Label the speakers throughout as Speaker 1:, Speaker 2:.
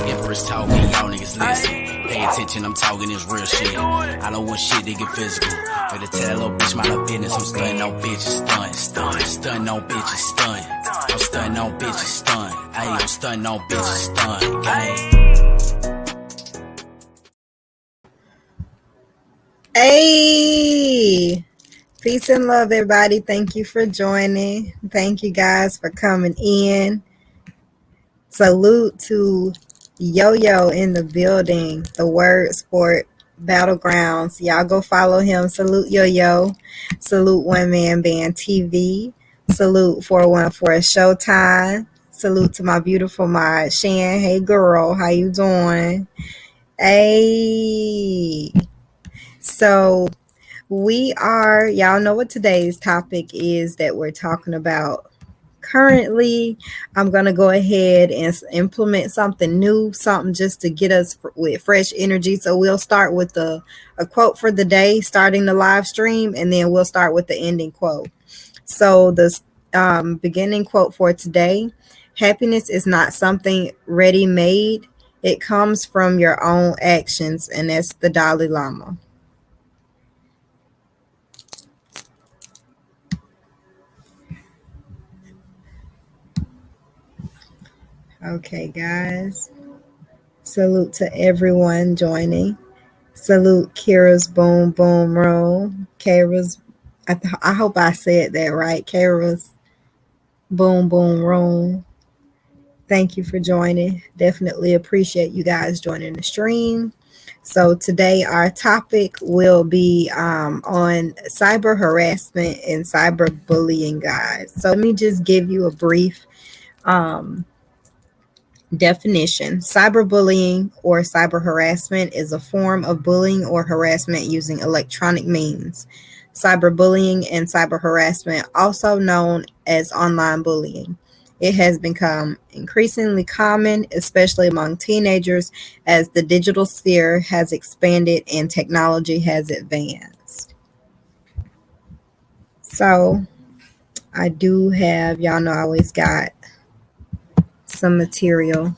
Speaker 1: Empress talking, y'all niggas listen. Pay attention, I'm talking this real shit. I don't want shit to get physical. Better tell that little bitch my little business. I'm stunting on bitches, stunting on bitches, I'm stunting on bitches, I'm stunting on bitches, gang.
Speaker 2: Hey, peace and love, everybody. Thank you for joining. Thank you guys for coming in. Salute to Yo-Yo in the building, the Word Sport Battlegrounds. Y'all go follow him. Salute Yo-Yo. Salute One Man Band TV. Salute 414 Showtime. Salute to my beautiful mod, Shan. Hey, girl. How you doing? Hey. So y'all know what today's topic is that we're talking about. Currently, I'm going to go ahead and implement something new, something just to get us with fresh energy. So we'll start with a quote for the day, starting the live stream, and then we'll start with the ending quote. So the beginning quote for today: happiness is not something ready-made. It comes from your own actions, and that's the Dalai Lama. Okay, guys. Salute to everyone joining. Salute Kira's Boom Boom Room. Kira's, I hope I said that right. Kira's Boom Boom Room. Thank you for joining. Definitely appreciate you guys joining the stream. So today our topic will be on cyber harassment and cyberbullying, guys. So let me just give you a brief definition. Cyberbullying or cyber harassment is a form of bullying or harassment using electronic means. Cyberbullying and cyber harassment, also known as online bullying. It has become increasingly common, especially among teenagers, as the digital sphere has expanded and technology has advanced. So I do have, y'all know I always got some material.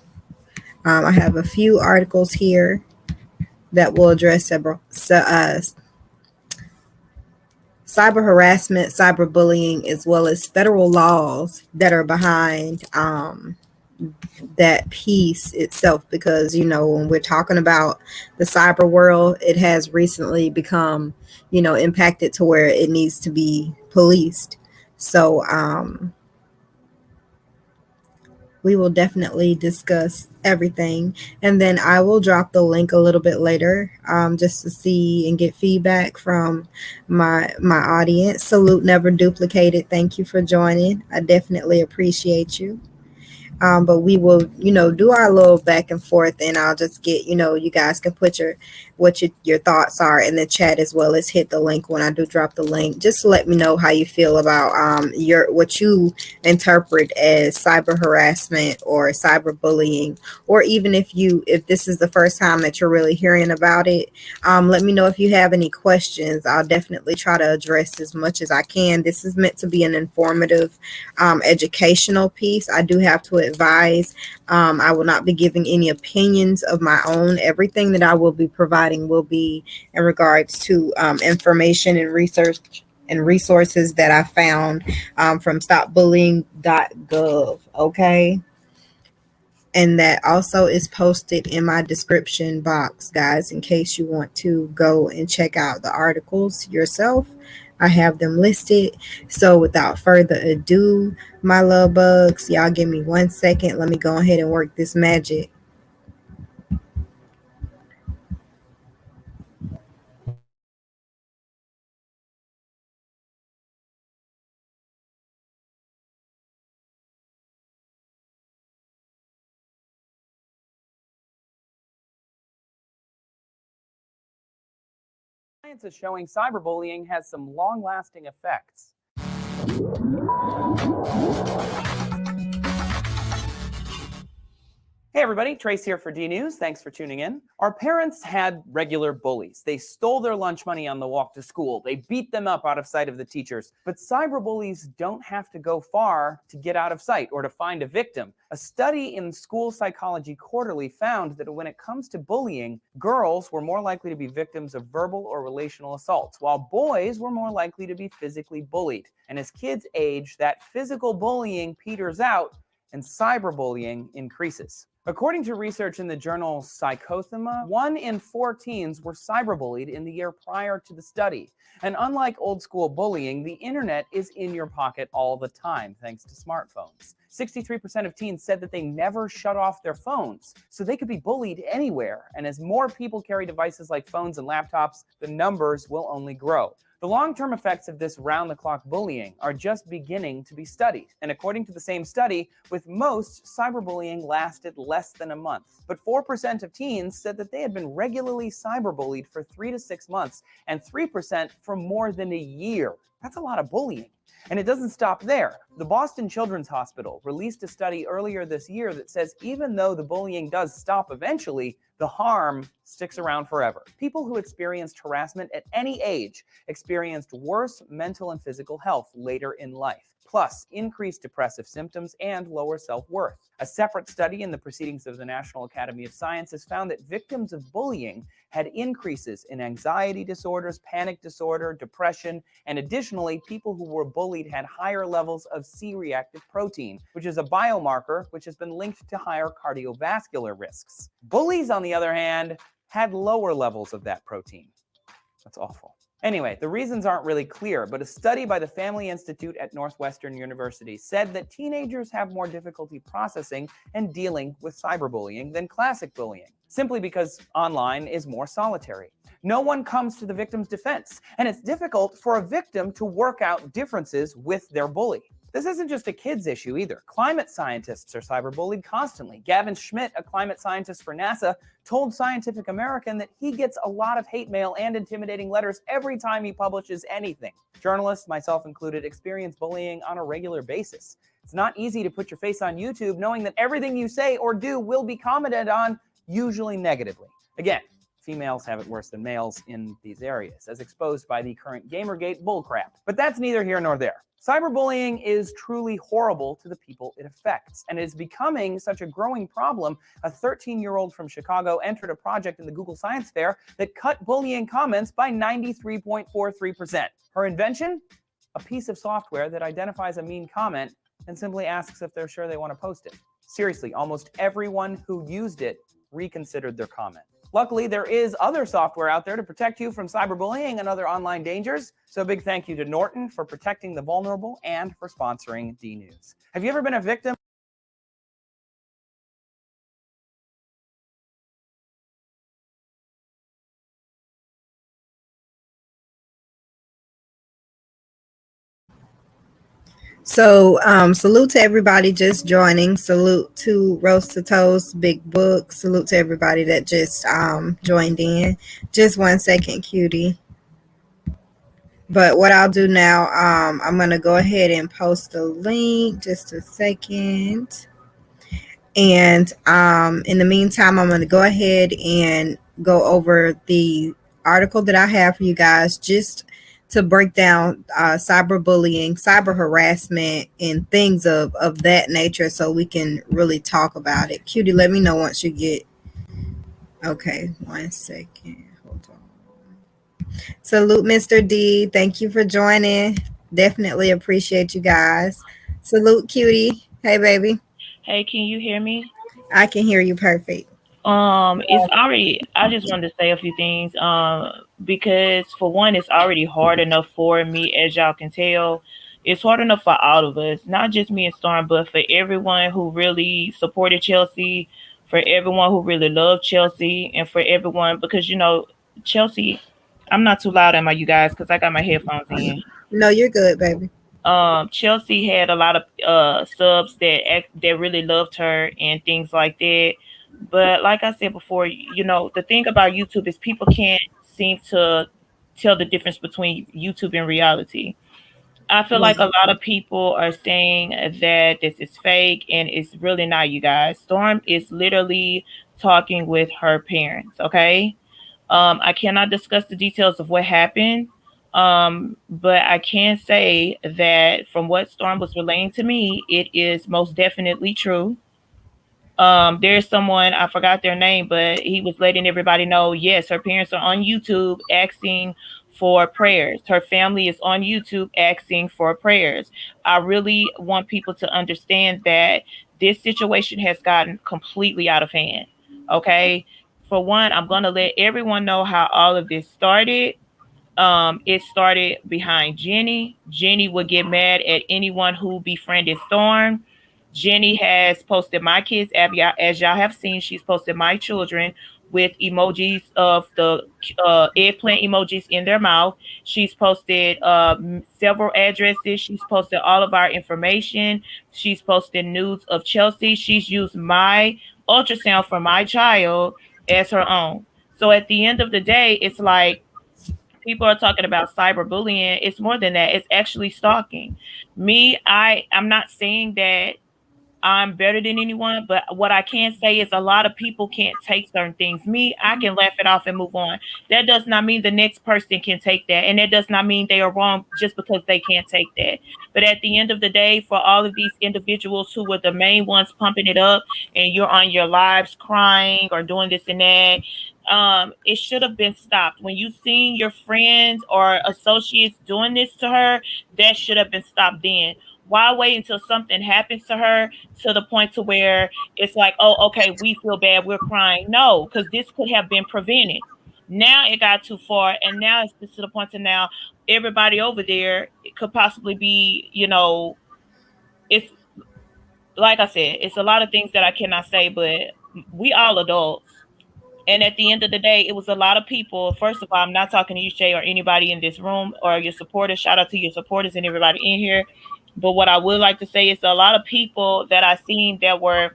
Speaker 2: I have a few articles here that will address cyber harassment, cyberbullying, as well as federal laws that are behind that piece itself. Because, you know, when we're talking about the cyber world, it has recently become, you know, impacted to where it needs to be policed. So we will definitely discuss everything, and then I will drop the link a little bit later just to see and get feedback from my audience. Salute Never Duplicated. Thank you for joining. I definitely appreciate you. But we will, you know, do our little back and forth, and I'll just get, you know, you guys can put your thoughts are in the chat, as well as hit the link when I do drop the link. Just let me know how you feel about what you interpret as cyber harassment or cyberbullying, or even if this is the first time that you're really hearing about it. Let me know if you have any questions. I'll definitely try to address as much as I can. This is meant to be an informative, educational piece. I do have to advise, I will not be giving any opinions of my own. Everything that I will be providing will be in regards to information and research and resources that I found from Stopbullying.gov. Okay. And that also is posted in my description box, guys, in case you want to go and check out the articles yourself. I have them listed. So without further ado, my love bugs, y'all give me 1 second. Let me go ahead and work this magic.
Speaker 3: Science is showing cyberbullying has some long-lasting effects. Hey everybody, Trace here for D News. Thanks for tuning in. Our parents had regular bullies. They stole their lunch money on the walk to school. They beat them up out of sight of the teachers. But cyberbullies don't have to go far to get out of sight or to find a victim. A study in School Psychology Quarterly found that when it comes to bullying, girls were more likely to be victims of verbal or relational assaults, while boys were more likely to be physically bullied. And as kids age, that physical bullying peters out and cyberbullying increases. According to research in the journal Psychothema, 1 in 4 teens were cyberbullied in the year prior to the study. And unlike old school bullying, the internet is in your pocket all the time, thanks to smartphones. 63% of teens said that they never shut off their phones, so they could be bullied anywhere. And as more people carry devices like phones and laptops, the numbers will only grow. The long-term effects of this round-the-clock bullying are just beginning to be studied. And according to the same study, with most, cyberbullying lasted less than a month. But 4% of teens said that they had been regularly cyberbullied for 3 to 6 months, and 3% for more than a year. That's a lot of bullying. And it doesn't stop there. The Boston Children's Hospital released a study earlier this year that says even though the bullying does stop eventually, the harm sticks around forever. People who experienced harassment at any age experienced worse mental and physical health later in life, plus increased depressive symptoms and lower self-worth. A separate study in the Proceedings of the National Academy of Sciences found that victims of bullying had increases in anxiety disorders, panic disorder, depression, and additionally, people who were bullied had higher levels of C-reactive protein, which is a biomarker which has been linked to higher cardiovascular risks. Bullies, on the other hand, had lower levels of that protein. That's awful. Anyway, the reasons aren't really clear, but a study by the Family Institute at Northwestern University said that teenagers have more difficulty processing and dealing with cyberbullying than classic bullying, simply because online is more solitary. No one comes to the victim's defense, and it's difficult for a victim to work out differences with their bully. This isn't just a kids issue either. Climate scientists are cyberbullied constantly. Gavin Schmidt, a climate scientist for NASA, told Scientific American that he gets a lot of hate mail and intimidating letters every time he publishes anything. Journalists, myself included, experience bullying on a regular basis. It's not easy to put your face on YouTube knowing that everything you say or do will be commented on, usually negatively. Again, females have it worse than males in these areas, as exposed by the current Gamergate bullcrap. But that's neither here nor there. Cyberbullying is truly horrible to the people it affects, and it is becoming such a growing problem. A 13-year-old from Chicago entered a project in the Google Science Fair that cut bullying comments by 93.43%. Her invention? A piece of software that identifies a mean comment and simply asks if they're sure they want to post it. Seriously, almost everyone who used it reconsidered their comment. Luckily, there is other software out there to protect you from cyberbullying and other online dangers. So a big thank you to Norton for protecting the vulnerable and for sponsoring D News. Have you ever been a victim?
Speaker 2: So, salute to everybody just joining. Salute to Roast to Toast, Big Book. Salute to everybody that just joined in. Just 1 second, cutie. But what I'll do now, I'm going to go ahead and post the link. Just a second. And in the meantime, I'm going to go ahead and go over the article that I have for you guys just to break down cyberbullying, cyber harassment, and things of that nature so we can really talk about it. Cutie, let me know once you get... Okay, 1 second. Hold on. Salute, Mr. D. Thank you for joining. Definitely appreciate you guys. Salute, Cutie. Hey, baby.
Speaker 4: Hey, can you hear me?
Speaker 2: I can hear you perfect.
Speaker 4: It's already, I just wanted to say a few things. Because for one, it's already hard enough for me, as y'all can tell. It's hard enough for all of us, not just me and Storm, but for everyone who really supported Chelsea, for everyone who really loved Chelsea, and for everyone, because, you know, Chelsea, I'm not too loud, am I, you guys? Because I got my headphones in.
Speaker 2: No, you're good, baby.
Speaker 4: Chelsea had a lot of subs that really loved her and things like that. But like I said before, you know, the thing about YouTube is people can't seem to tell the difference between YouTube and reality. I feel like a
Speaker 2: Right.
Speaker 4: lot of people are saying that this is fake, and it's really not, you guys. Storm is literally talking with her parents, okay? I cannot discuss the details of what happened, but I can say that from what Storm was relaying to me, it is most definitely true. There's someone, I forgot their name, but he was letting everybody know, yes, her parents are on YouTube asking for prayers. Her family is on YouTube asking for prayers. I really want people to understand that this situation has gotten completely out of hand. Okay. For one, I'm going to let everyone know how all of this started. It started behind Jenny. Jenny would get mad at anyone who befriended Storm. Jenny has posted my kids, as y'all have seen. She's posted my children with emojis of the eggplant emojis in their mouth. She's posted several addresses. She's posted all of our information. She's posted nudes of Chelsea. She's used my ultrasound for my child as her own. So at the end of the day, it's like, people are talking about cyberbullying. It's more than that. It's actually stalking. I'm not saying that I'm better than anyone, but what I can say is a lot of people can't take certain things. Me, I can laugh it off and move on. That does not mean the next person can take that. And that does not mean they are wrong just because they can't take that. But at the end of the day, for all of these individuals who were the main ones pumping it up, and you're on your lives crying or doing this and that, it should have been stopped. When you seen your friends or associates doing this to her, that should have been stopped then. Why wait until something happens to her to the point to where it's like, oh, okay, we feel bad, we're crying? No, because this could have been prevented. Now it got too far, and now it's just to the point to now everybody over there, it could possibly be, it's like I said, it's a lot of things that I cannot say, but we all adults. And at the end of the day, it was a lot of people. First of all, I'm not talking to you, Shay, or anybody in this room or your supporters. Shout out to your supporters and everybody in here. But what I would like to say is a lot of people that I seen that were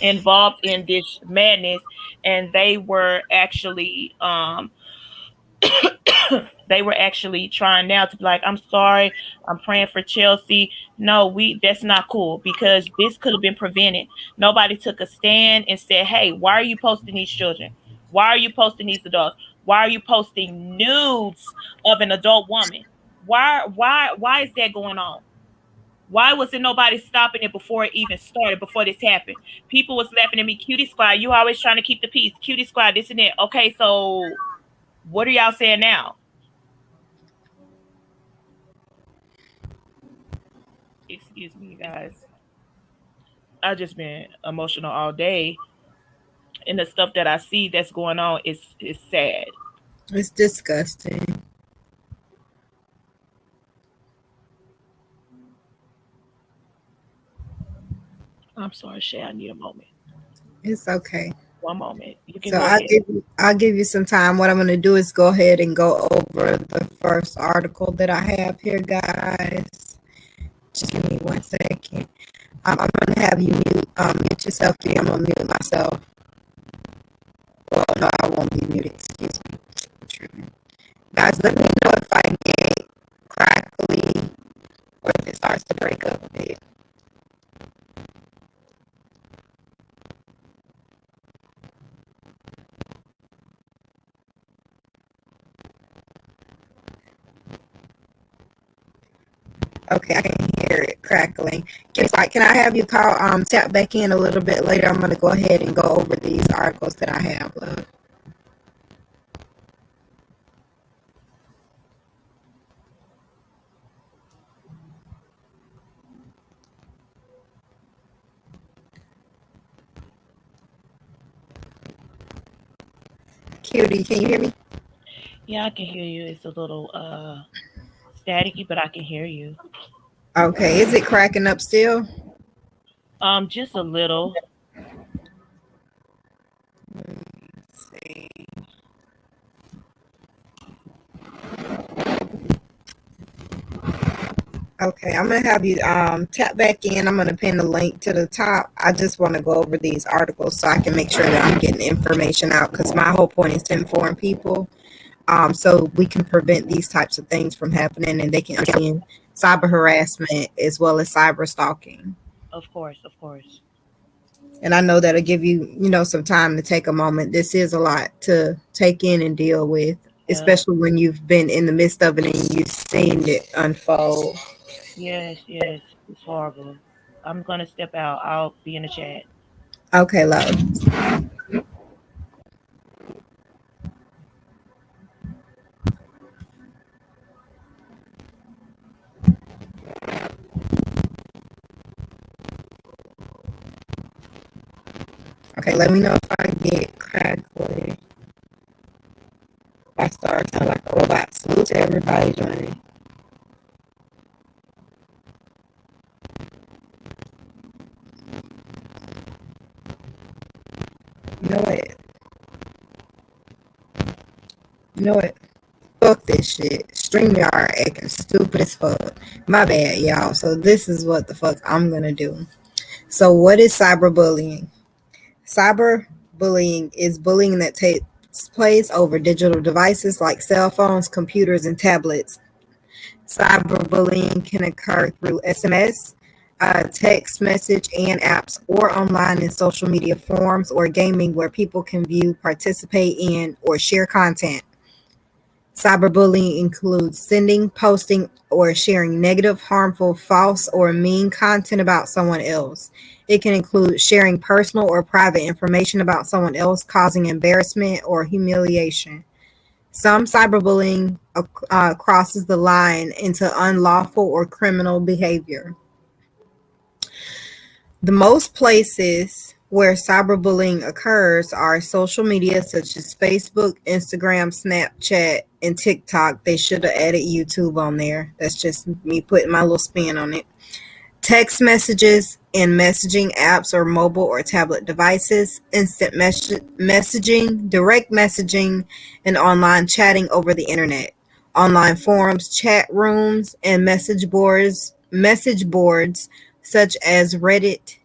Speaker 4: involved in this madness, and they were actually trying now to be like, I'm sorry, I'm praying for Chelsea. No, that's not cool, because this could have been prevented. Nobody took a stand and said, hey, why are you posting these children? Why are you posting these adults? Why are you posting nudes of an adult woman? Why is that going on? Why wasn't nobody stopping it before it even started, before this happened? People was laughing at me, cutie squad, you always trying to keep the peace, cutie squad, this and that. Okay, so what are y'all saying now? Excuse me, guys. I just been emotional all day, and the stuff that I see that's going on is sad.
Speaker 2: It's disgusting.
Speaker 4: I'm sorry, Shay. I need a moment.
Speaker 2: It's okay.
Speaker 4: One moment. You can
Speaker 2: So
Speaker 4: go ahead.
Speaker 2: I'll give you some time. What I'm going to do is go ahead and go over the first article that I have here, guys. Just give me 1 second. I'm going to have you mute yourself. I'm going to mute myself. Well, no, I won't be muted. Excuse me. Guys, let me know if I get crackly or if it starts to break up a bit. Okay, I can hear it crackling. Can I have you tap back in a little bit later? I'm going to go ahead and go over these articles that I have. Cutie, can you hear me?
Speaker 4: Yeah, I can hear you. It's a little staticky, but I can hear you.
Speaker 2: Okay, is it cracking up still?
Speaker 4: Just a little.
Speaker 2: Let's see. Okay, I'm gonna have you tap back in. I'm gonna pin the link to the top. I just want to go over these articles so I can make sure that I'm getting information out, because my whole point is to inform people, so we can prevent these types of things from happening, and they can understand cyber harassment as well as cyber stalking.
Speaker 4: Of course, of course.
Speaker 2: And I know that'll give you, some time to take a moment. This is a lot to take in and deal with,
Speaker 4: Yeah.
Speaker 2: especially when you've been in the midst of it and you've seen it unfold.
Speaker 4: Yes, yes. It's horrible. I'm gonna step out. I'll be in the chat.
Speaker 2: Okay, love. Okay, let me know if I get crackly. I start sounding like a robot. Salute to everybody joining. You know what? You know what? Fuck this shit. StreamYard acting stupid as fuck. My bad, y'all. So this is what the fuck I'm gonna do. So what is cyberbullying? Cyberbullying is bullying that takes place over digital devices like cell phones, computers, and tablets. Cyberbullying can occur through SMS, text message, and apps, or online in social media forums or gaming where people can view, participate in, or share content. Cyberbullying includes sending, posting, or sharing negative, harmful, false, or mean content about someone else. It can include sharing personal or private information about someone else, causing embarrassment or humiliation. Some cyberbullying crosses the line into unlawful or criminal behavior. The most places where cyberbullying occurs are social media such as Facebook, Instagram, Snapchat, and TikTok. They should have added YouTube on there. That's just me putting my little spin on it. Text messages in messaging apps or mobile or tablet devices, instant messaging, direct messaging, and online chatting over the internet. Online forums, chat rooms, and message boards such as Reddit,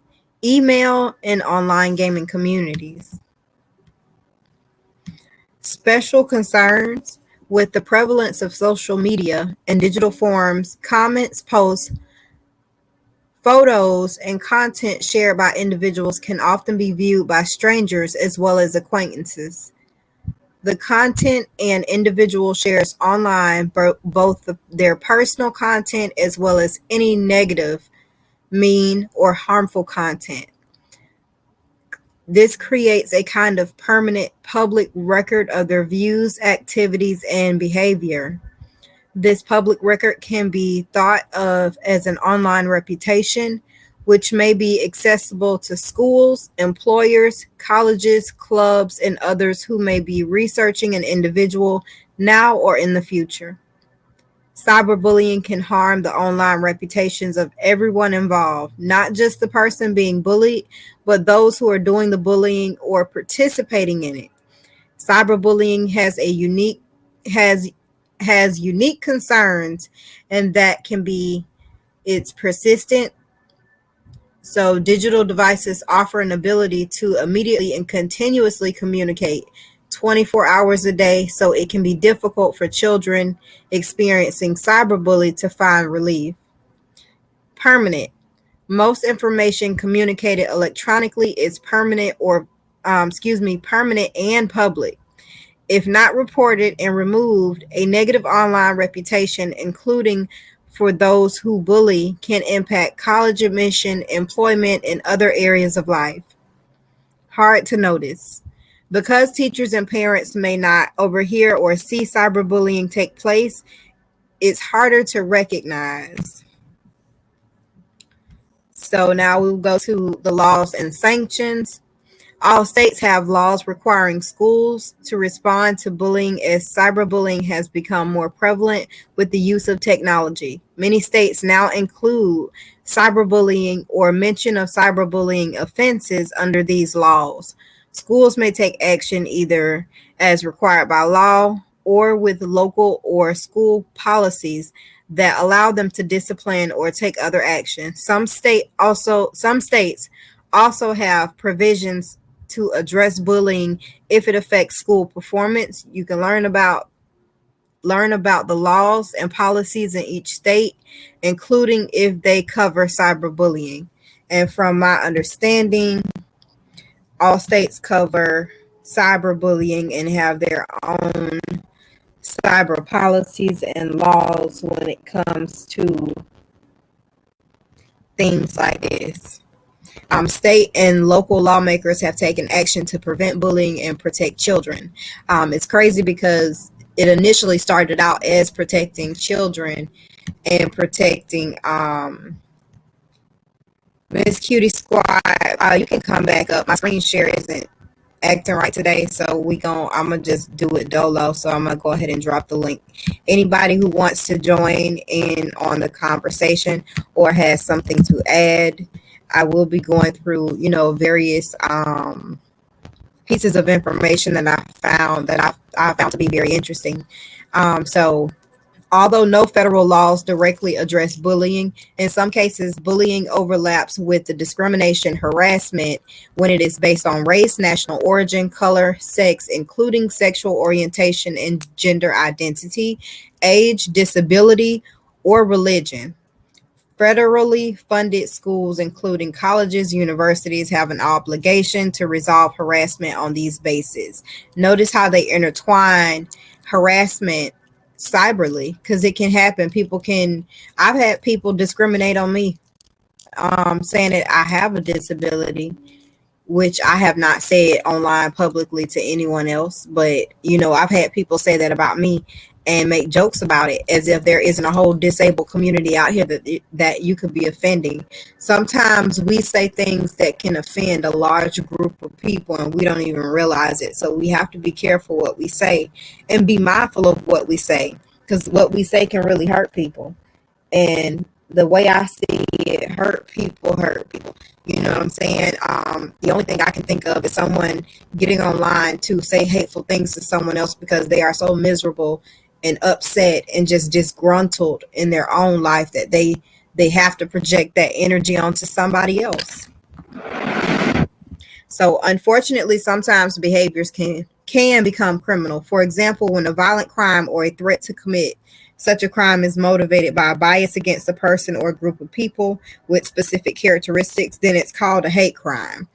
Speaker 2: email, and online gaming communities. Special concerns with the prevalence of social media and digital forums, comments, posts, photos, and content shared by individuals can often be viewed by strangers as well as acquaintances. The content an individual shares online, both their personal content as well as any negative, mean, or harmful content. This creates a kind of permanent public record of their views, activities, and behavior. This public record can be thought of as an online reputation, which may be accessible to schools, employers, colleges, clubs, and others who may be researching an individual now or in the future. Cyberbullying can harm the online reputations of everyone involved, not just the person being bullied, but those who are doing the bullying or participating in it. Cyberbullying has has unique concerns, and that can be it's persistent. So digital devices offer an ability to immediately and continuously communicate 24 hours a day, so it can be difficult for children experiencing cyberbullying to find relief. Permanent. Most information communicated electronically is permanent and public. If not reported and removed, a negative online reputation, including for those who bully, can impact college admission, employment, and other areas of life. Hard to notice. Because teachers and parents may not overhear or see cyberbullying take place, it's harder to recognize. So now we'll go to the laws and sanctions. All states have laws requiring schools to respond to bullying as cyberbullying has become more prevalent with the use of technology. Many states now include cyberbullying or mention of cyberbullying offenses under these laws. Schools may take action either as required by law or with local or school policies that allow them to discipline or take other action. Some states also have provisions to address bullying if it affects school performance. You can learn about learn about the laws and policies in each state, including if they cover cyberbullying. And from my understanding, all states cover cyberbullying and have their own cyber policies and laws when it comes to things like this. State and local lawmakers have taken action to prevent bullying and protect children. It's crazy because it initially started out as protecting children and protecting Miss Cutie Squad. You can come back up. My screen share isn't acting right today, so I'm gonna just do it dolo. So I'm gonna go ahead and drop the link. Anybody who wants to join in on the conversation or has something to add, I will be going through, various pieces of information that I found to be very interesting. So although no federal laws directly address bullying, in some cases, bullying overlaps with the discrimination harassment when it is based on race, national origin, color, sex, including sexual orientation and gender identity, age, disability, or religion. Federally funded schools, including colleges, universities, have an obligation to resolve harassment on these bases. Notice how they intertwine harassment cyberly, because it can happen. I've had people discriminate on me, saying that I have a disability, which I have not said online publicly to anyone else. But, I've had people say that about me and make jokes about it as if there isn't a whole disabled community out here that you could be offending. Sometimes we say things that can offend a large group of people and we don't even realize it. So we have to be careful what we say and be mindful of what we say, because what we say can really hurt people. And the way I see it, hurt people. You know what I'm saying? The only thing I can think of is someone getting online to say hateful things to someone else because they are so miserable and upset and just disgruntled in their own life that they have to project that energy onto somebody else. So unfortunately, sometimes behaviors can become criminal. For example, when a violent crime or a threat to commit such a crime is motivated by a bias against a person or a group of people with specific characteristics, then it's called a hate crime.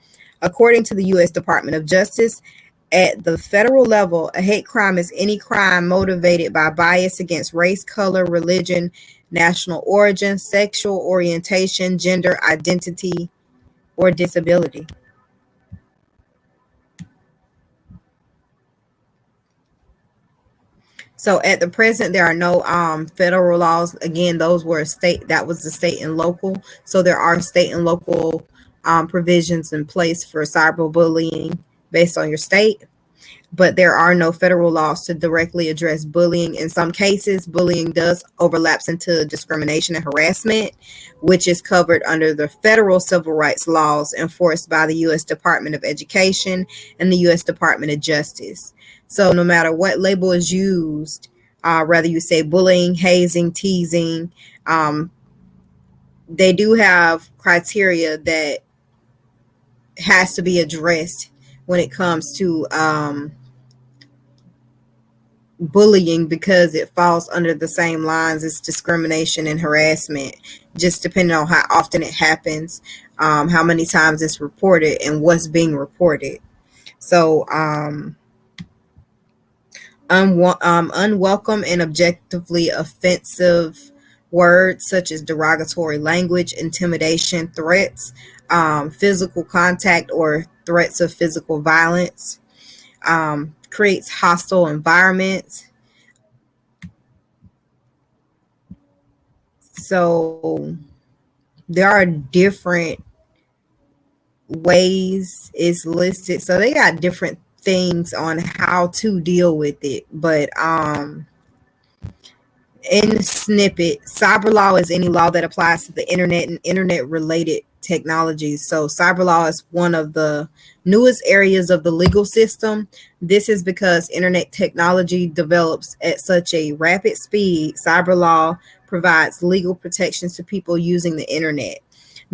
Speaker 2: According to the U.S. Department of Justice, at the federal level, a hate crime is any crime motivated by bias against race, color, religion, national origin, sexual orientation, gender identity, or disability. So at the present, there are no federal laws. Again, those were that was the state and local. So there are state and local provisions in place for cyberbullying based on your state. But there are no federal laws to directly address bullying. In some cases, bullying does overlaps into discrimination and harassment, which is covered under the federal civil rights laws enforced by the U.S. Department of Education and the U.S. Department of Justice. So no matter what label is used, whether you say bullying, hazing, teasing, they do have criteria that has to be addressed when it comes to bullying, because it falls under the same lines as discrimination and harassment, just depending on how often it happens, how many times it's reported, and what's being reported. So unwelcome and objectively offensive words such as derogatory language, intimidation, threats, physical contact or threats of physical violence, creates hostile environments. So there are different ways it's listed. So they got different things on how to deal with it. But in snippet, cyber law is any law that applies to the internet and internet related technologies. So cyber law is one of the newest areas of the legal system. This is because internet technology develops at such a rapid speed. Cyber law provides legal protections to people using the internet.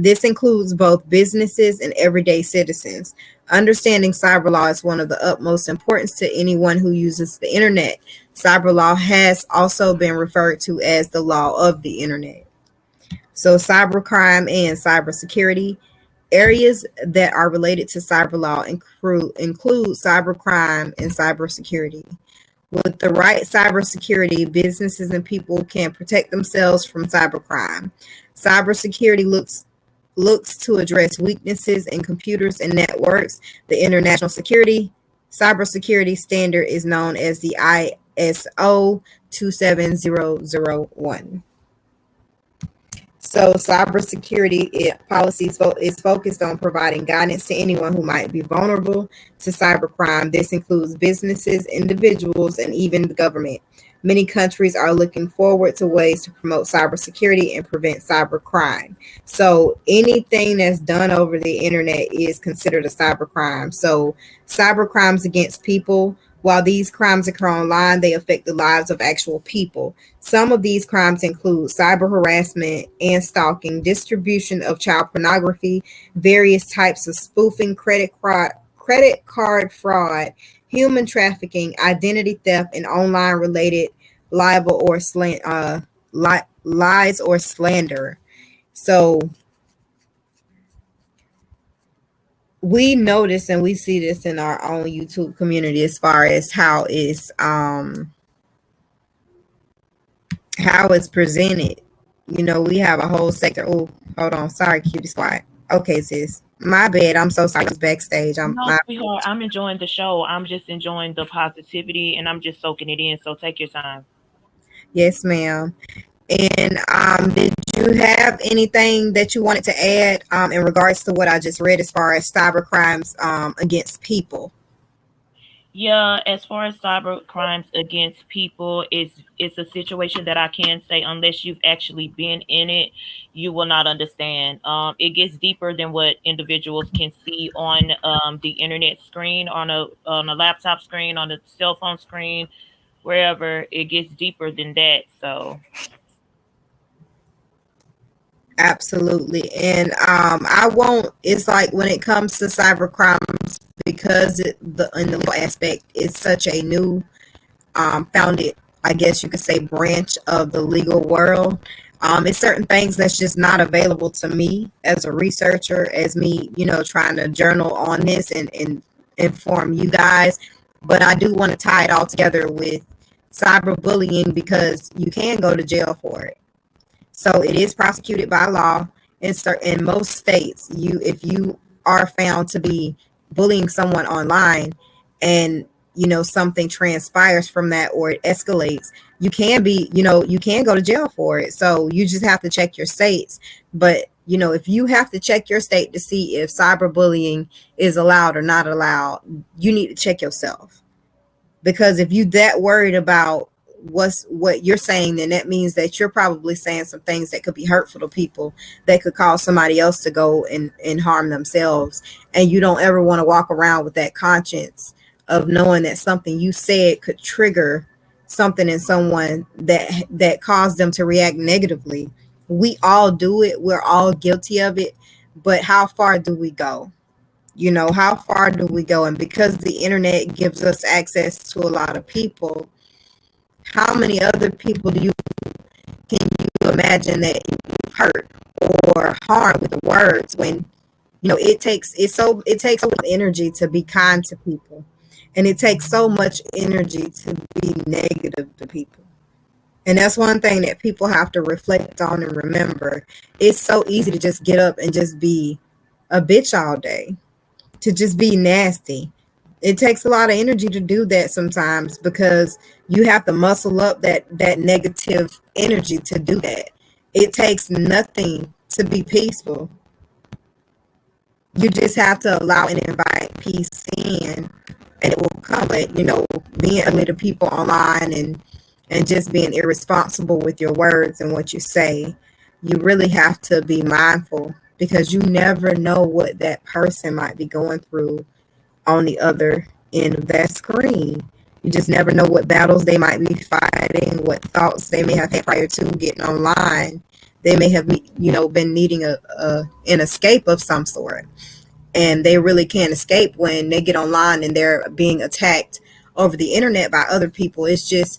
Speaker 2: This includes both businesses and everyday citizens. Understanding cyber law is one of the utmost importance to anyone who uses the internet. Cyber law has also been referred to as the law of the internet. So, cybercrime and cybersecurity. Areas that are related to cyber law include cybercrime and cybersecurity. With the right cybersecurity, businesses and people can protect themselves from cybercrime. Cybersecurity looks to address weaknesses in computers and networks. The International Security Cybersecurity Standard is known as the ISO 27001. So cybersecurity policies is focused on providing guidance to anyone who might be vulnerable to cybercrime. This includes businesses, individuals, and even the government. Many countries are looking forward to ways to promote cybersecurity and prevent cybercrime. So anything that's done over the internet is considered a cybercrime. So cybercrimes against people, while these crimes occur online, they affect the lives of actual people. Some of these crimes include cyber harassment and stalking, distribution of child pornography, various types of spoofing, credit card fraud, human trafficking, identity theft, and online related libel or lies or slander. So we notice and we see this in our own YouTube community as far as how it's presented. You know, we have a whole sector. Oh, hold on. Sorry, cutie squad. Okay, sis. My bad. I'm so sorry. It's backstage.
Speaker 4: Sweetheart, I'm enjoying the show. I'm just enjoying the positivity and I'm just soaking it in. So take your time.
Speaker 2: Yes, ma'am. And did you have anything that you wanted to add in regards to what I just read as far as cyber crimes against people?
Speaker 4: Yeah, as far as cyber crimes against people, it's a situation that I can say unless you've actually been in it, you will not understand. It gets deeper than what individuals can see on the internet screen, on a laptop screen, on a cell phone screen, wherever. It gets deeper than that. So
Speaker 2: Absolutely. And I won't, it's like when it comes to cyber crimes, because in the legal aspect is such a new founded, I guess you could say, branch of the legal world. It's certain things that's just not available to me as a researcher, as me, trying to journal on this and inform you guys. But I do want to tie it all together with cyberbullying because you can go to jail for it. So it is prosecuted by law in most states. If you are found to be bullying someone online and something transpires from that or it escalates, you can go to jail for it. So you just have to check your states. But if you have to check your state to see if cyberbullying is allowed or not allowed, you need to check yourself. Because if you that worried about what you're saying, then that means that you're probably saying some things that could be hurtful to people, that could cause somebody else to go and harm themselves. And you don't ever want to walk around with that conscience of knowing that something you said could trigger something in someone that caused them to react negatively. We all do it. We're all guilty of it. But how far do we go? How far do we go? And because the internet gives us access to a lot of people, how many other people can you imagine that you've hurt or harmed with the words when it takes so much energy to be kind to people, and it takes so much energy to be negative to people. And that's one thing that people have to reflect on and remember. It's so easy to just get up and just be a bitch all day, to just be nasty. It takes a lot of energy to do that sometimes because you have to muscle up that negative energy to do that. It takes nothing to be peaceful. You just have to allow and invite peace in, and it will come. But being ugly to people online and just being irresponsible with your words and what you say, you really have to be mindful because you never know what that person might be going through on the other end of that screen. You just never know what battles they might be fighting, what thoughts they may have had prior to getting online. They may have, been needing an escape of some sort, and they really can't escape when they get online and they're being attacked over the internet by other people. It's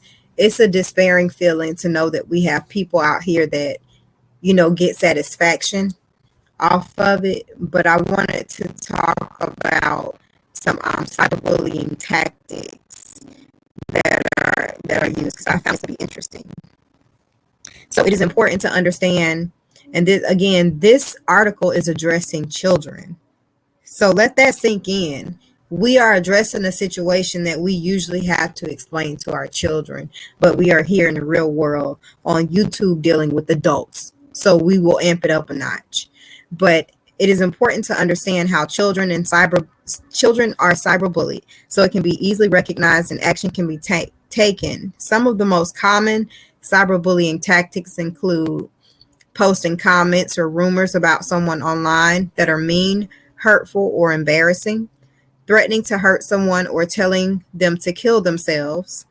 Speaker 2: a despairing feeling to know that we have people out here that, get satisfaction off of it. But I wanted to talk about some cyberbullying tactics that are used, because I found it to be interesting. So it is important to understand, and this article is addressing children. So let that sink in. We are addressing a situation that we usually have to explain to our children, but we are here in the real world on YouTube dealing with adults. So we will amp it up a notch. But it is important to understand how children are cyberbullied, so it can be easily recognized and action can be taken. Some of the most common cyberbullying tactics include posting comments or rumors about someone online that are mean, hurtful, or embarrassing, threatening to hurt someone or telling them to kill themselves,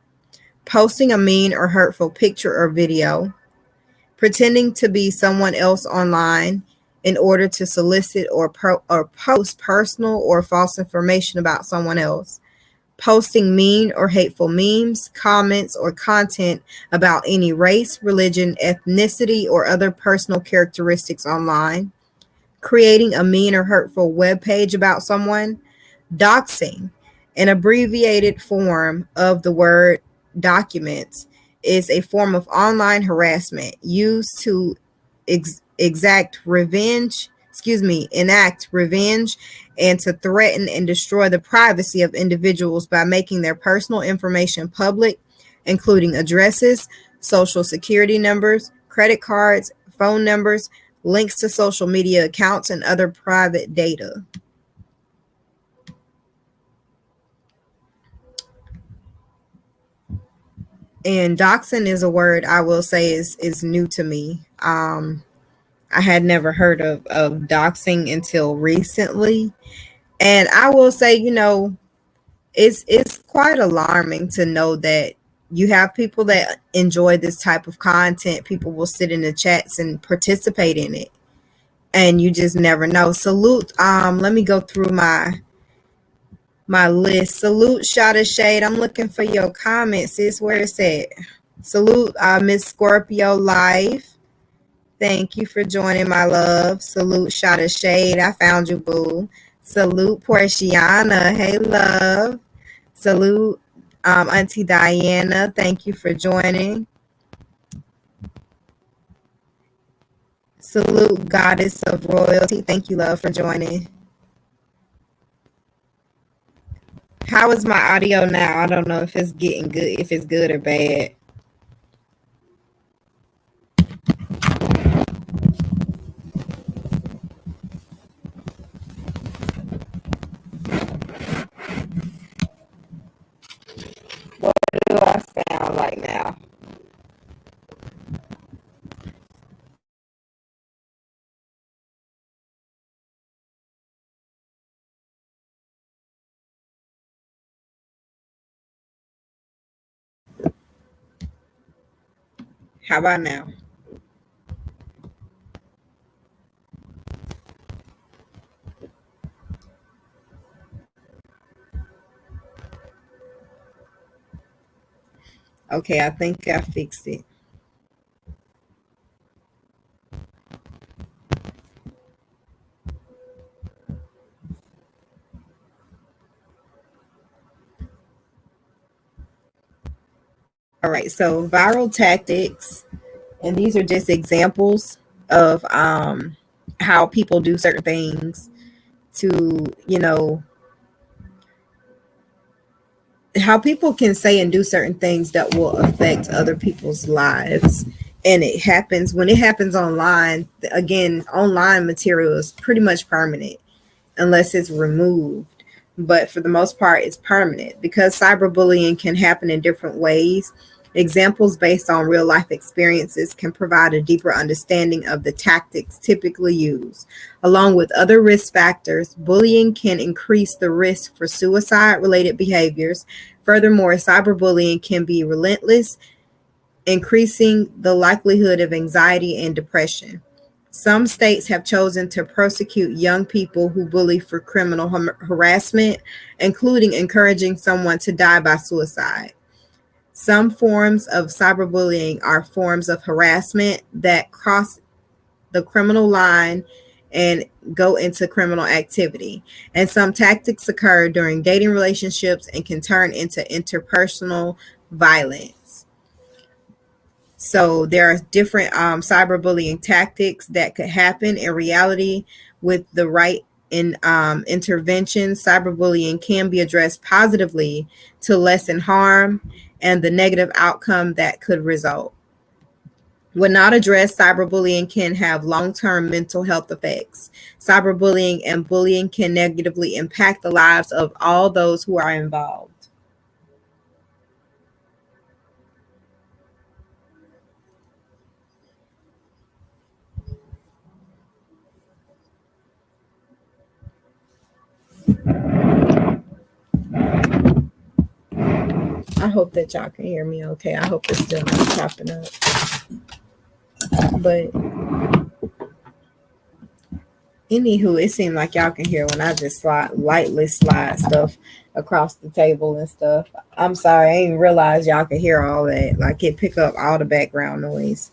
Speaker 2: posting a mean or hurtful picture or video, pretending to be someone else online in order to solicit or post personal or false information about someone else, posting mean or hateful memes, comments, or content about any race, religion, ethnicity, or other personal characteristics online, creating a mean or hurtful web page about someone, doxing, an abbreviated form of the word documents, is a form of online harassment used to enact revenge and to threaten and destroy the privacy of individuals by making their personal information public, including addresses, social security numbers, credit cards, phone numbers, links to social media accounts, and other private data. And doxing is a word I will say is new to me. I had never heard of doxing until recently. And I will say, it's quite alarming to know that you have people that enjoy this type of content. People will sit in the chats and participate in it, and you just never know. Salute. Let me go through my list. Salute, Shot of Shade. I'm looking for your comments, sis. Where is it? Salute, Miss Scorpio Life. Thank you for joining, my love. Salute, Shot of Shade. I found you, boo. Salute, Portiana. Hey, love. Salute, Auntie Diana. Thank you for joining. Salute, Goddess of Royalty. Thank you, love, for joining. How is my audio now? I don't know if it's getting good, if it's good or bad. What do I sound like now? How about now? Okay, I think I fixed it. All right, so viral tactics, and these are just examples of how people do certain things to, how people can say and do certain things that will affect other people's lives. And when it happens online, again, online material is pretty much permanent unless it's removed. But for the most part, it's permanent because cyberbullying can happen in different ways. Examples based on real life experiences can provide a deeper understanding of the tactics typically used. Along with other risk factors, bullying can increase the risk for suicide-related behaviors. Furthermore, cyberbullying can be relentless increasing the likelihood of anxiety and depression. Some states have chosen to prosecute young people who bully for criminal harassment, including encouraging someone to die by suicide. Some forms of cyberbullying are forms of harassment that cross the criminal line and go into criminal activity. And some tactics occur during dating relationships and can turn into interpersonal violence. So there are different cyberbullying tactics that could happen in reality. With the right intervention, cyberbullying can be addressed positively to lessen harm and the negative outcome that could result. When not addressed, cyberbullying can have long-term mental health effects. Cyberbullying and bullying can negatively impact the lives of all those who are involved. I hope that y'all can hear me okay. I hope it's still not popping up. But anywho, it seemed like y'all can hear when I just lightly slide stuff across the table and stuff. I'm sorry, I didn't realize y'all could hear all that. Like it pick up all the background noise.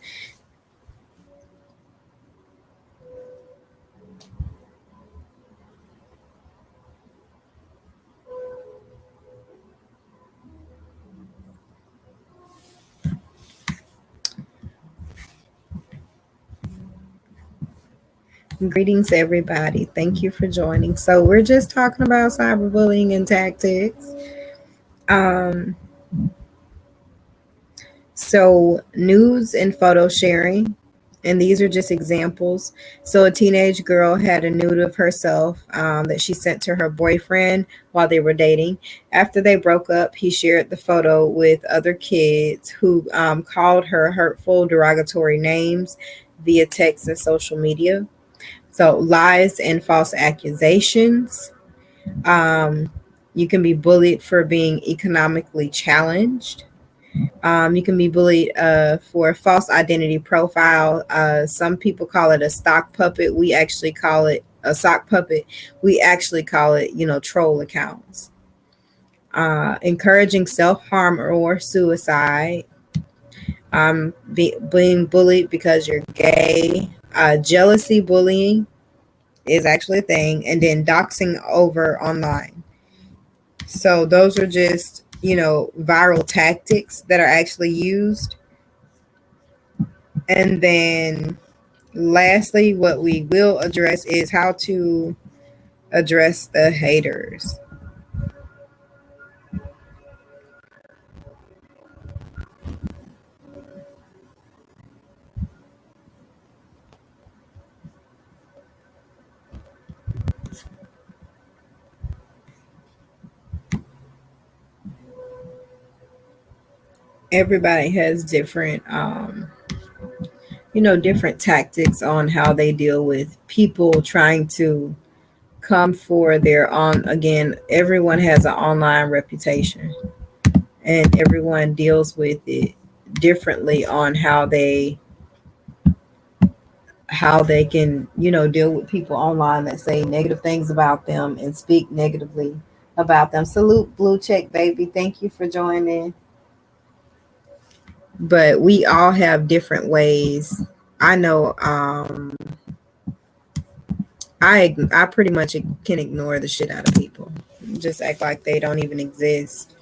Speaker 2: Greetings, everybody. Thank you for joining. So we're just talking about cyberbullying and tactics. So nudes and photo sharing, and these are just examples. So a teenage girl had a nude of herself that she sent to her boyfriend while they were dating. After they broke up, he shared the photo with other kids who called her hurtful, derogatory names via text and social media. So lies and false accusations. You can be bullied for being economically challenged. You can be bullied for a false identity profile. Some people call it a stock puppet. We actually call it a sock puppet. We actually call it, troll accounts. Encouraging self-harm or suicide. Being bullied because you're gay. Jealousy bullying is actually a thing. And then doxing over online. So those are just viral tactics that are actually used. And then lastly, what we will address is how to address the haters. Everybody has different different tactics on how they deal with people trying to come for their own. Again, everyone has an online reputation and everyone deals with it differently on how they can deal with people online that say negative things about them and speak negatively about them. Salute, blue check baby, thank you for joining. But we all have different ways. I know I pretty much can ignore the shit out of people. Just act like they don't even exist.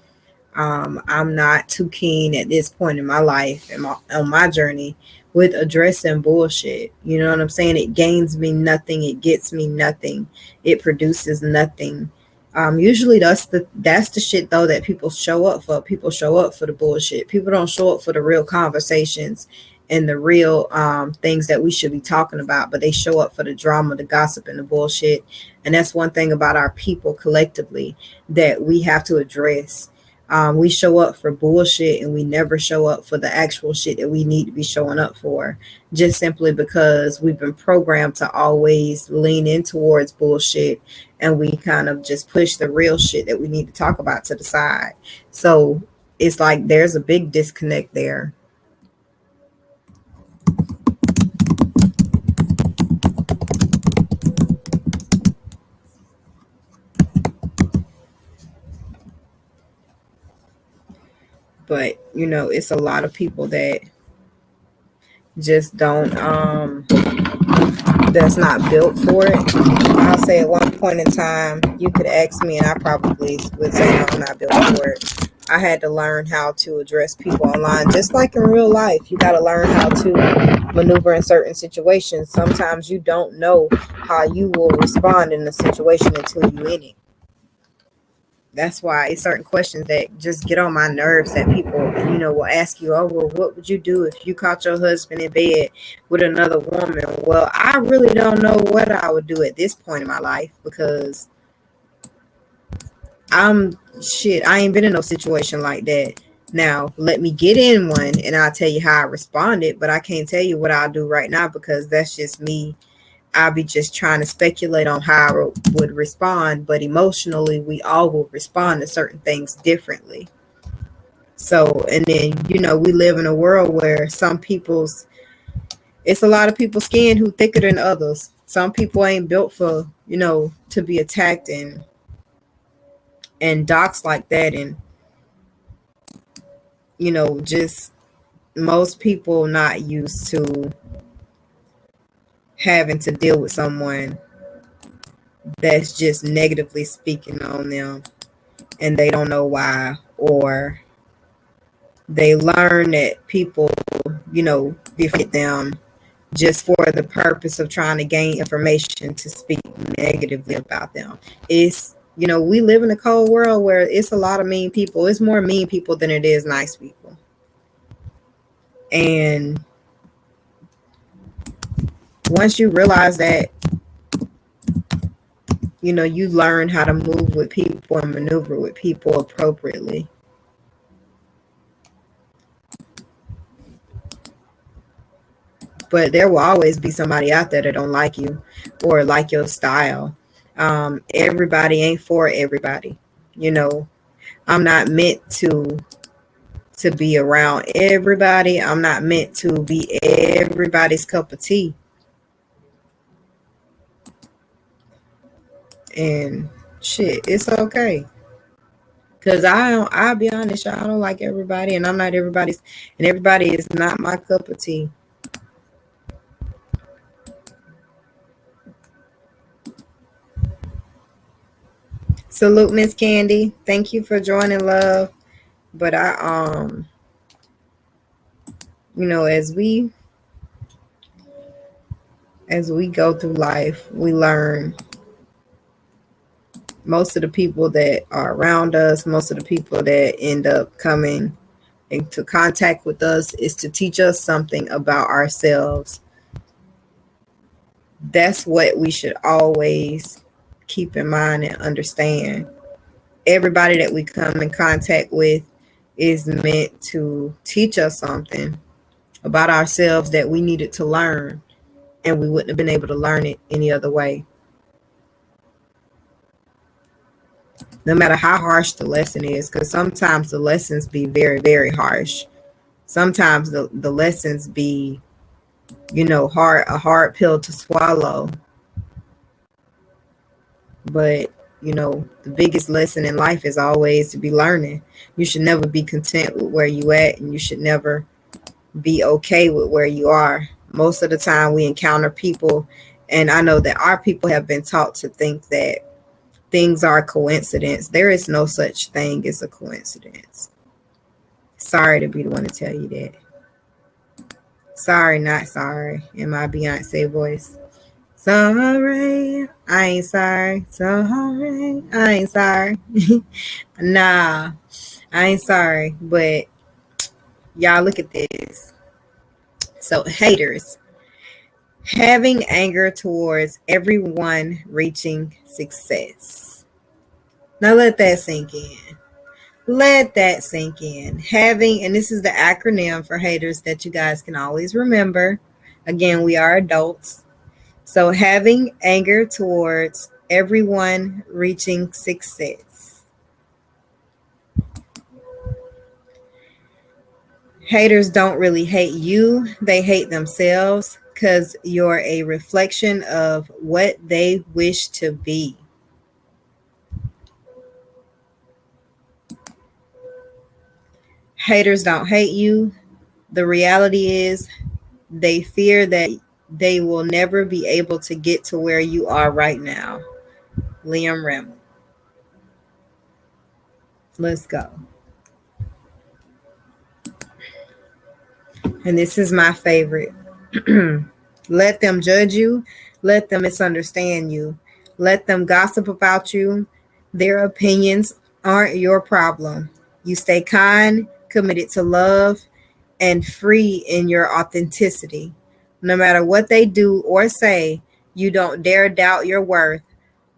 Speaker 2: I'm not too keen at this point in my life and on my journey with addressing bullshit. You know what I'm saying? It gains me nothing. It gets me nothing. It produces nothing. Usually that's the shit though that people show up for. People show up for the bullshit. People don't show up for the real conversations and the real things that we should be talking about, but they show up for the drama, the gossip, and the bullshit. And that's one thing about our people collectively that we have to address. We show up for bullshit and we never show up for the actual shit that we need to be showing up for, just simply because we've been programmed to always lean in towards bullshit and we kind of just push the real shit that we need to talk about to the side. So it's like there's a big disconnect there. But it's a lot of people that just don't that's not built for it. I'll say at one point in time, you could ask me and I probably would say no, I'm not built for it. I had to learn how to address people online, just like in real life. You got to learn how to maneuver in certain situations. Sometimes you don't know how you will respond in a situation until you're in it. That's why it's certain questions that just get on my nerves that people, will ask you, oh, well, what would you do if you caught your husband in bed with another woman? Well, I really don't know what I would do at this point in my life, because I ain't been in no situation like that. Now, let me get in one and I'll tell you how I responded, but I can't tell you what I'll do right now because that's just me. I'll be just trying to speculate on how I would respond, but emotionally, we all will respond to certain things differently. So, and then, we live in a world where it's a lot of people's skin who thicker than others. Some people ain't built for, to be attacked and doxxed like that. And, just most people not used to having to deal with someone that's just negatively speaking on them and they don't know why, or they learn that people, defeat them just for the purpose of trying to gain information to speak negatively about them. It's, we live in a cold world where it's a lot of mean people. It's more mean people than it is nice people. And once you realize that, you learn how to move with people and maneuver with people appropriately. But there will always be somebody out there that don't like you or like your style. Everybody ain't for everybody. I'm not meant to be around everybody. I'm not meant to be everybody's cup of tea. And shit, it's okay. Cause I'll be honest, y'all, I don't like everybody, and I'm not everybody's, and everybody is not my cup of tea. Salute, Miss Candy. Thank you for joining, love. But as we go through life, we learn. Most of the people that are around us, most of the people that end up coming into contact with us is to teach us something about ourselves. That's what we should always keep in mind and understand. Everybody that we come in contact with is meant to teach us something about ourselves that we needed to learn, and we wouldn't have been able to learn it any other way. No matter how harsh the lesson is, because sometimes the lessons be very, very harsh. Sometimes the lessons be, a hard pill to swallow. But, the biggest lesson in life is always to be learning. You should never be content with where you at, and you should never be okay with where you are. Most of the time we encounter people, and I know that our people have been taught to think that things are a coincidence. There is no such thing as a coincidence. Sorry to be the one to tell you that. Sorry, not sorry, in my Beyonce voice. Sorry, I ain't sorry. Sorry, I ain't sorry. Nah, I ain't sorry. But y'all, look at this. So, haters. Having anger towards everyone reaching success. Now let that sink in. Let that sink in. Having, and this is the acronym for haters that you guys can always remember. Again, we are adults. So having anger towards everyone reaching success. Haters don't really hate you. They hate themselves because you're a reflection of what they wish to be. Haters don't hate you. The reality is they fear that they will never be able to get to where you are right now. Liam Rem. Let's go. And this is my favorite. Let them judge you. Let them misunderstand you. Let them gossip about you. Their opinions aren't your problem. You stay kind, committed to love, and free in your authenticity. No matter what they do or say, you don't dare doubt your worth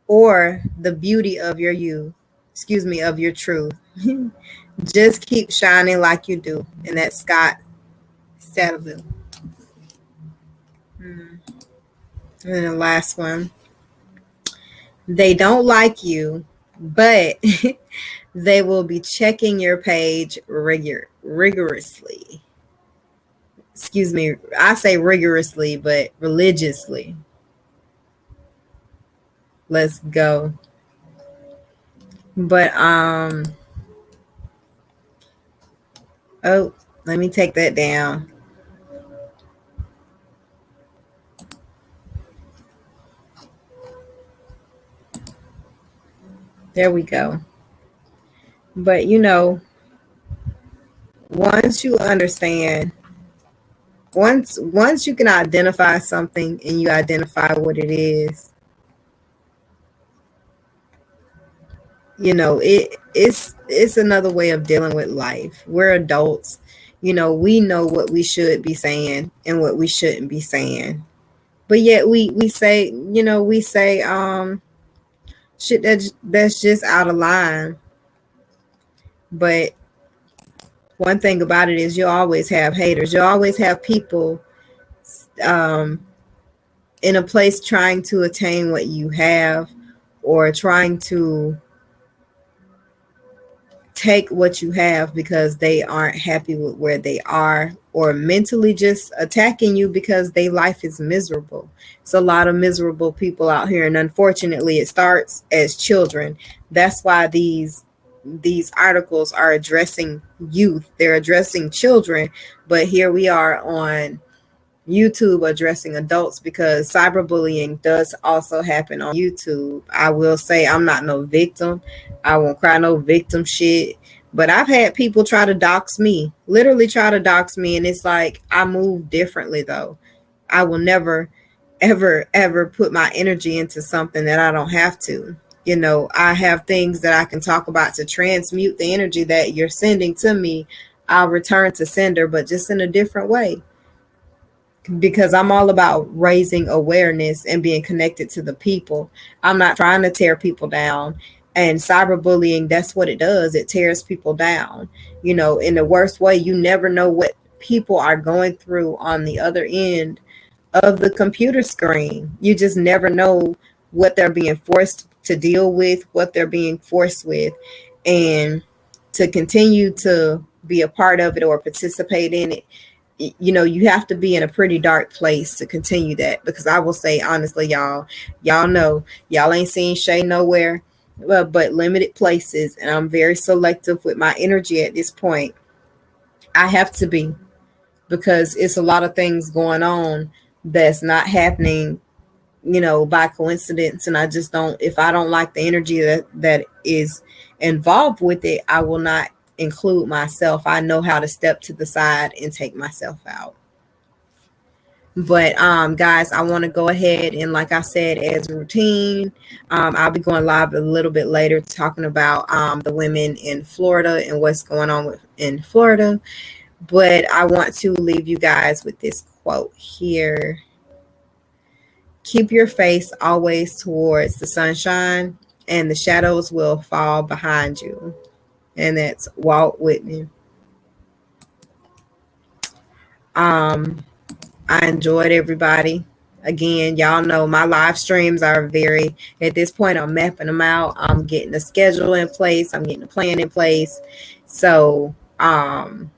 Speaker 2: or the beauty of your of your truth. Just keep shining like you do. And that's Scott Stadville. And the last one. They don't like you, but they will be checking your page rigorously. Excuse me, I say rigorously, but religiously. Let's go. But oh, let me take that down. There we go. But once you understand, once you can identify something and you identify what it is, it's another way of dealing with life. We're adults. We know what we should be saying and what we shouldn't be saying. But yet we say, shit that's just out of line. But one thing about it is you'll always have haters. You'll always have people in a place trying to attain what you have or trying to take what you have because they aren't happy with where they are, or mentally just attacking you because their life is miserable. It's a lot of miserable people out here, and unfortunately it starts as children. That's why these articles are addressing youth. They're addressing children, but here we are on YouTube addressing adults, because cyberbullying does also happen on YouTube. I will say I'm not no victim. I won't cry no victim shit. But I've had people try to dox me, literally try to dox me. And it's like, I move differently though. I will never, ever put my energy into something that I don't have to. I have things that I can talk about to transmute the energy that you're sending to me. I'll return to sender, but just in a different way. Because I'm all about raising awareness and being connected to the people. I'm not trying to tear people down. And cyberbullying, that's what it does. It tears people down. In the worst way. You never know what people are going through on the other end of the computer screen. You just never know what they're being forced to deal with, what they're being forced with. And to continue to be a part of it or participate in it, you have to be in a pretty dark place to continue that. Because I will say honestly, y'all know y'all ain't seen Shay nowhere but limited places, and I'm very selective with my energy at this point. I have to be, because it's a lot of things going on that's not happening by coincidence. And I just don't, if I don't like the energy that is involved with it, I will not include myself. I know how to step to the side and take myself out. But guys, I want to go ahead and, like I said, as routine, I'll be going live a little bit later talking about the women in Florida and what's going on in Florida. But I want to leave you guys with this quote here. Keep your face always towards the sunshine, and the shadows will fall behind you. And that's Walt Whitman. I enjoyed everybody. Again, y'all know my live streams are at this point, I'm mapping them out. I'm getting a schedule in place. I'm getting a plan in place. So I'm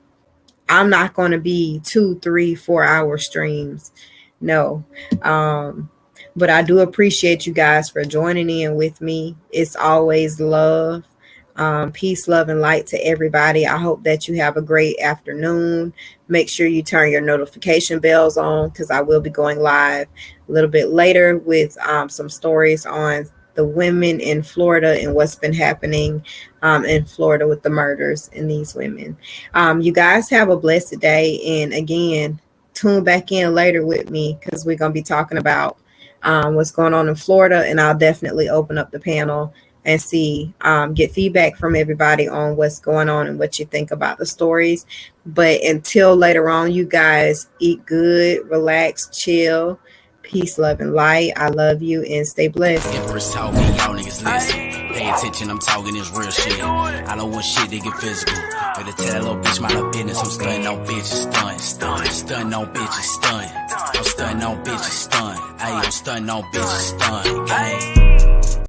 Speaker 2: not going to be 2, 3, 4 hour streams. No. But I do appreciate you guys for joining in with me. It's always love. Peace, love, and light to everybody. I hope that you have a great afternoon. Make sure you turn your notification bells on, because I will be going live a little bit later with some stories on the women in Florida and what's been happening in Florida with the murders in these women. You guys have a blessed day. And again, tune back in later with me, because we're going to be talking about what's going on in Florida. And I'll definitely open up the panel and see, get feedback from everybody on what's going on and what you think about the stories. But until later on, you guys eat good, relax, chill. Peace, love, and light. I love you, and stay blessed.
Speaker 1: Empress talking, y'all niggas listen. Pay attention, I'm talking this real shit. I don't want shit to get physical. Better tell that little bitch my business. I'm stunting on bitches, stunting on bitches, I'm stunting on bitches, Ayy, I'm stunting on bitches, gang.